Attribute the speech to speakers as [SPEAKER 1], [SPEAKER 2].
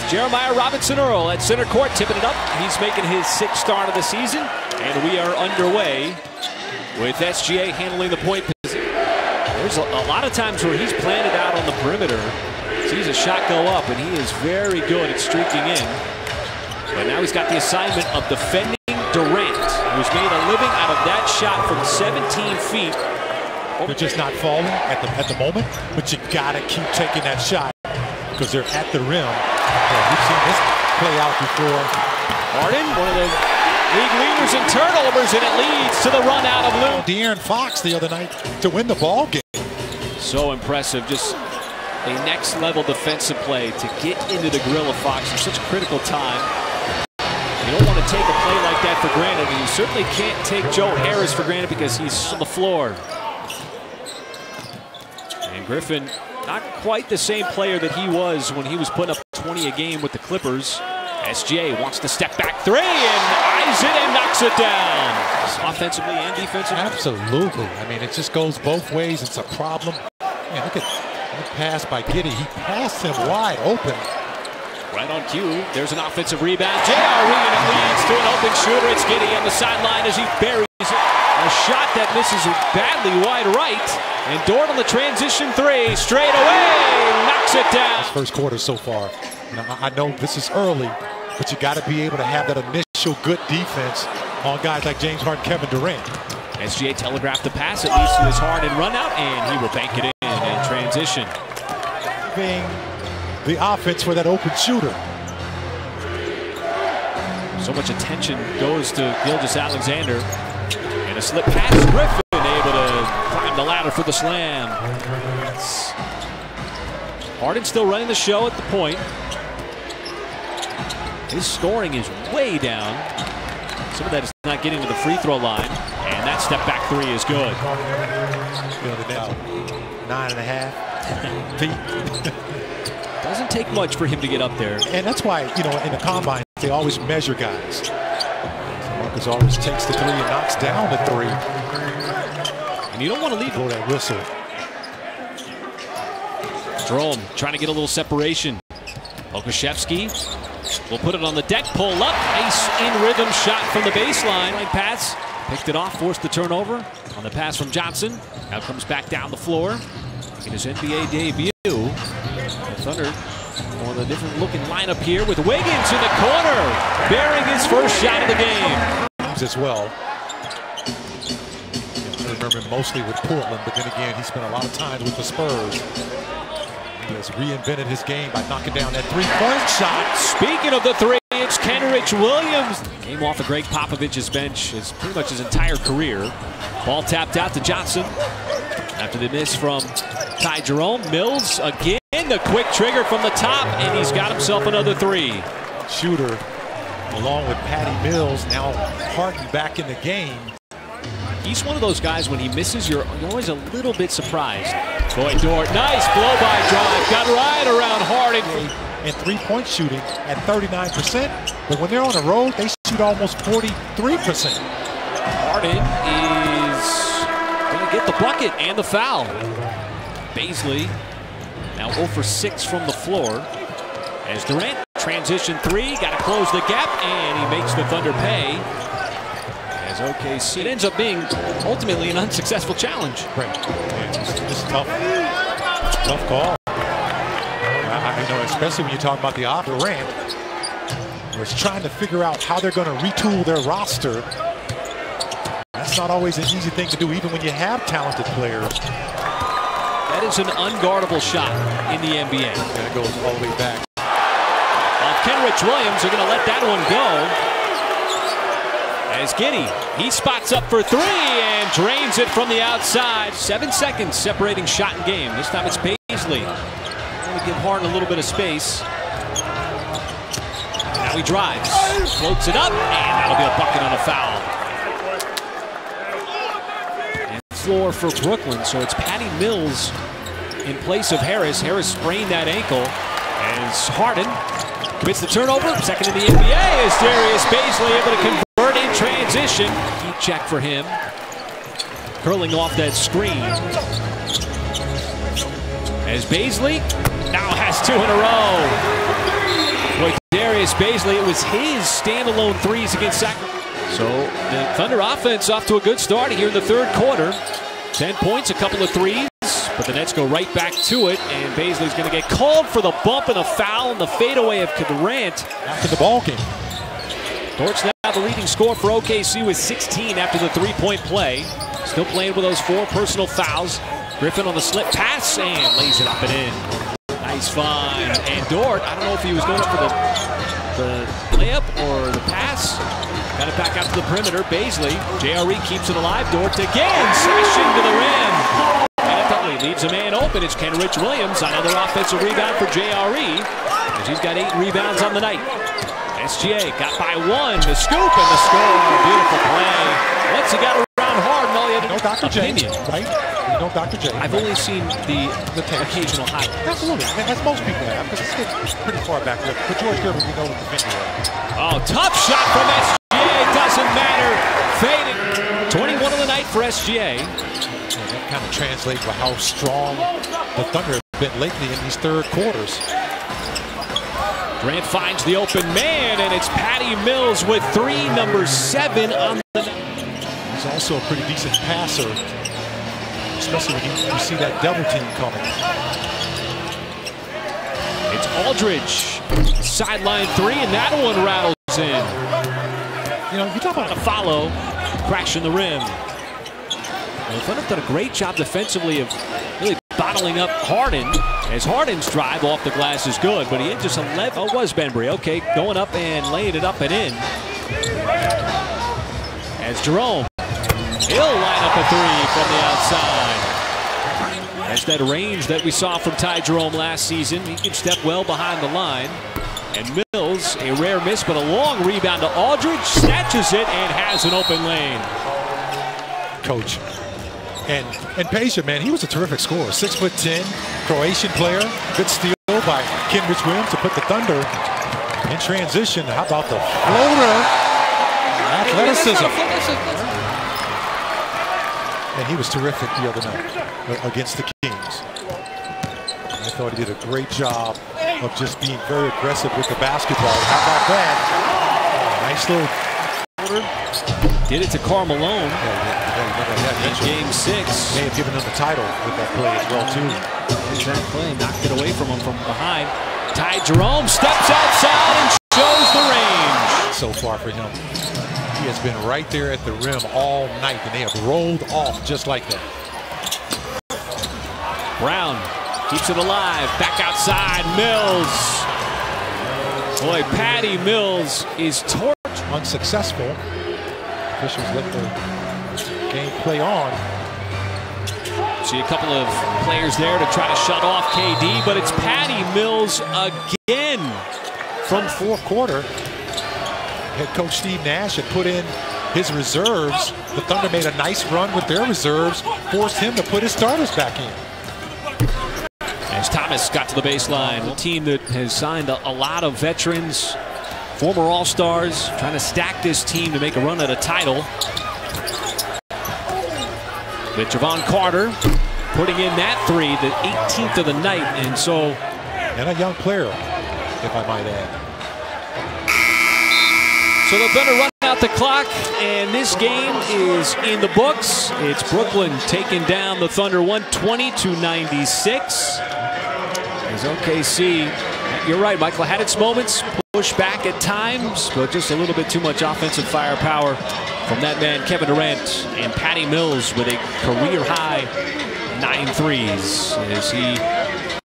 [SPEAKER 1] Jeremiah Robinson-Earl at center court, tipping it up. He's making his 6th start of the season, and we are underway with SGA handling the point position. There's a lot of times where he's planted out on the perimeter, sees a shot go up, and he is very good at streaking in. But now he's got the assignment of defending Durant, who's made a living out of that shot from 17 feet.
[SPEAKER 2] They're just not falling at the moment, but you gotta keep taking that shot because they're at the rim. We've seen this play out before.
[SPEAKER 1] Harden, one of the league leaders in turnovers, and it leads to the run out of Lou.
[SPEAKER 2] De'Aaron Fox the other night to win the ball game.
[SPEAKER 1] So impressive, just a next level defensive play to get into the grill of Fox in such a critical time. You don't want to take a play like that for granted, and you certainly can't take Joe Harris for granted because he's on the floor. And Griffin, not quite the same player that he was when he was putting up 20 a game with the Clippers. SGA wants to step back three and eyes it and knocks it down. Offensively and defensively.
[SPEAKER 2] Absolutely. I mean, it just goes both ways. It's a problem. Man, look at that pass by Giddey. He passed him wide open.
[SPEAKER 1] Right on cue. There's an offensive rebound. J.R. Reed, and it leads to an open shooter. It's Giddey on the sideline as he buries it. A shot that misses badly wide right. And Dort on the transition three. Straight away. Knocks it down.
[SPEAKER 2] This first quarter so far. Now, I know this is early, but you got to be able to have that initial good defense on guys like James Harden, Kevin Durant.
[SPEAKER 1] SGA telegraphed the pass. It leads to his Harden run out, and he will bank it in transition.
[SPEAKER 2] The offense for that open shooter.
[SPEAKER 1] So much attention goes to Gilgeous-Alexander. And a slip pass. Griffin able to climb the ladder for the slam. Harden still running the show at the point. His scoring is way down. Some of that is not getting to the free throw line. And that step back three is good.
[SPEAKER 2] 9.5 feet.
[SPEAKER 1] Doesn't take much for him to get up there.
[SPEAKER 2] And that's why, you know, in the combine, they always measure guys. Marcus always takes the three and knocks down the three.
[SPEAKER 1] And you don't want to leave.
[SPEAKER 2] Blow that whistle.
[SPEAKER 1] Jerome trying to get a little separation. Okashevsky will put it on the deck, pull up. Nice in-rhythm shot from the baseline. Right pass. Picked it off, forced the turnover on the pass from Johnson. Now comes back down the floor in his NBA debut. The Thunder on a different looking lineup here with Wiggins in the corner, bearing his first shot of the game.
[SPEAKER 2] As well. I remember him mostly with Portland, but then again, he spent a lot of time with the Spurs. He has reinvented his game by knocking down that three-point shot.
[SPEAKER 1] Speaking of the three, it's Kenrich Williams. Came off of Greg Popovich's bench his pretty much his entire career. Ball tapped out to Johnson. After the miss from Ty Jerome, Mills again, the quick trigger from the top, and he's got himself another three.
[SPEAKER 2] Shooter, along with Patty Mills, now Harden back in the game.
[SPEAKER 1] He's one of those guys, when he misses, you're always a little bit surprised. Boy, Dort, nice blow-by drive, got right around Harden.
[SPEAKER 2] And three-point shooting at 39%, but when they're on the road, they shoot almost 43%.
[SPEAKER 1] Harden is going to get the bucket and the foul. Baisley now 0 for 6 from the floor. As Durant transition three, got to close the gap, and he makes the Thunder pay. As OKC, it ends up being ultimately an unsuccessful challenge.
[SPEAKER 2] Right. It's tough. Tough call. I know, especially when you talk about the Durant, where it's trying to figure out how they're going to retool their roster. That's not always an easy thing to do, even when you have talented players.
[SPEAKER 1] That is an unguardable shot in the NBA.
[SPEAKER 2] And it goes all the way back.
[SPEAKER 1] Kenrich Williams are going to let that one go. As Giddey, he spots up for three and drains it from the outside. 7 seconds separating shot and game. This time it's Baisley. Going to give Harden a little bit of space. Now he drives, floats it up, and that'll be a bucket on a foul. And floor for Brooklyn, so it's Patty Mills in place of Harris. Harris sprained that ankle as Harden commits the turnover. Second in the NBA is Darius Baisley able to convert in transition. Heat check for him. Curling off that screen. As Baisley now has two in a row. Boy, Darius Bazley, it was his standalone threes against Sacramento. So the Thunder offense off to a good start here in the third quarter. 10 points, a couple of threes, but the Nets go right back to it, and Bazley's going to get called for the bump and a foul and the fadeaway of Durant.
[SPEAKER 2] After the ball game.
[SPEAKER 1] Dort's now the leading scorer for OKC with 16 after the three-point play. Still playing with those 4 personal fouls. Griffin on the slip pass and lays it up and in. Nice find. And Dort, I don't know if he was going up for the layup or the pass. Got it back out to the perimeter. Bazley, JRE keeps it alive. Dort again, slashing to the rim. And it probably leaves a man open. It's Kenrich Williams, another offensive rebound for JRE, as he's got 8 rebounds on the night. SGA got by 1, the scoop and the score. Beautiful play. Once he got around Harden, all he had
[SPEAKER 2] no Dr. J, right? You know Dr. J.
[SPEAKER 1] I've only seen the occasional highlight.
[SPEAKER 2] Absolutely, as most people have, because it's pretty far back there. But George Gervin, we know what the venue is.
[SPEAKER 1] Oh, tough shot from SGA. Doesn't matter. Faded. 21 on the night for SGA.
[SPEAKER 2] And that kind of translates to how strong the Thunder have been lately in these third quarters.
[SPEAKER 1] Durant finds the open man, and it's Patty Mills with 3, number 7 on the night.
[SPEAKER 2] He's also a pretty decent passer, especially when you see that double team coming.
[SPEAKER 1] It's Aldridge, sideline 3, and that one rattles in.
[SPEAKER 2] You know, you talk about
[SPEAKER 1] a follow, crashing the rim. Well, the Thunder have done a great job defensively of really bottling up Harden, as Harden's drive off the glass is good, but he hit just 11. Oh, it was Benbury. Okay, going up and laying it up and in. As Jerome, he'll line up a 3 from the outside. That's that range that we saw from Ty Jerome last season. He can step well behind the line. And Mills, a rare miss, but a long rebound to Aldridge, snatches it and has an open lane.
[SPEAKER 2] Coach. And patient, man, he was a terrific scorer. 6'10", Croatian player. Good steal by Kenrich Williams to put the Thunder in transition. How about the floater? Athleticism. And he was terrific the other night against the Kings. I thought he did a great job of just being very aggressive with the basketball. How about that? Nice little floater.
[SPEAKER 1] Did it to Karl Malone.
[SPEAKER 2] In
[SPEAKER 1] Game 6.
[SPEAKER 2] May have given him the title with that play as well, too.
[SPEAKER 1] There's that play. Knocked it away from him from behind. Ty Jerome steps outside and shows the range.
[SPEAKER 2] So far for him. He has been right there at the rim all night, and they have rolled off just like that.
[SPEAKER 1] Brown keeps it alive. Back outside. Mills. Boy, Patty Mills is torched.
[SPEAKER 2] Unsuccessful. Officials let the game play on.
[SPEAKER 1] See a couple of players there to try to shut off KD, but it's Patty Mills again.
[SPEAKER 2] From fourth quarter, head coach Steve Nash had put in his reserves. The Thunder made a nice run with their reserves, forced him to put his starters back in.
[SPEAKER 1] As Thomas got to the baseline, a team that has signed a lot of veterans, former All-Stars, trying to stack this team to make a run at a title. With Javon Carter putting in that 3, the 18th of the night, and so...
[SPEAKER 2] And a young player, if I might add.
[SPEAKER 1] So the Thunder run out the clock, and this game is in the books. It's Brooklyn taking down the Thunder 120-96. As OKC, you're right, Michael, had its moments, push back at times, but just a little bit too much offensive firepower from that man, Kevin Durant, and Patty Mills with a career-high 9 threes as he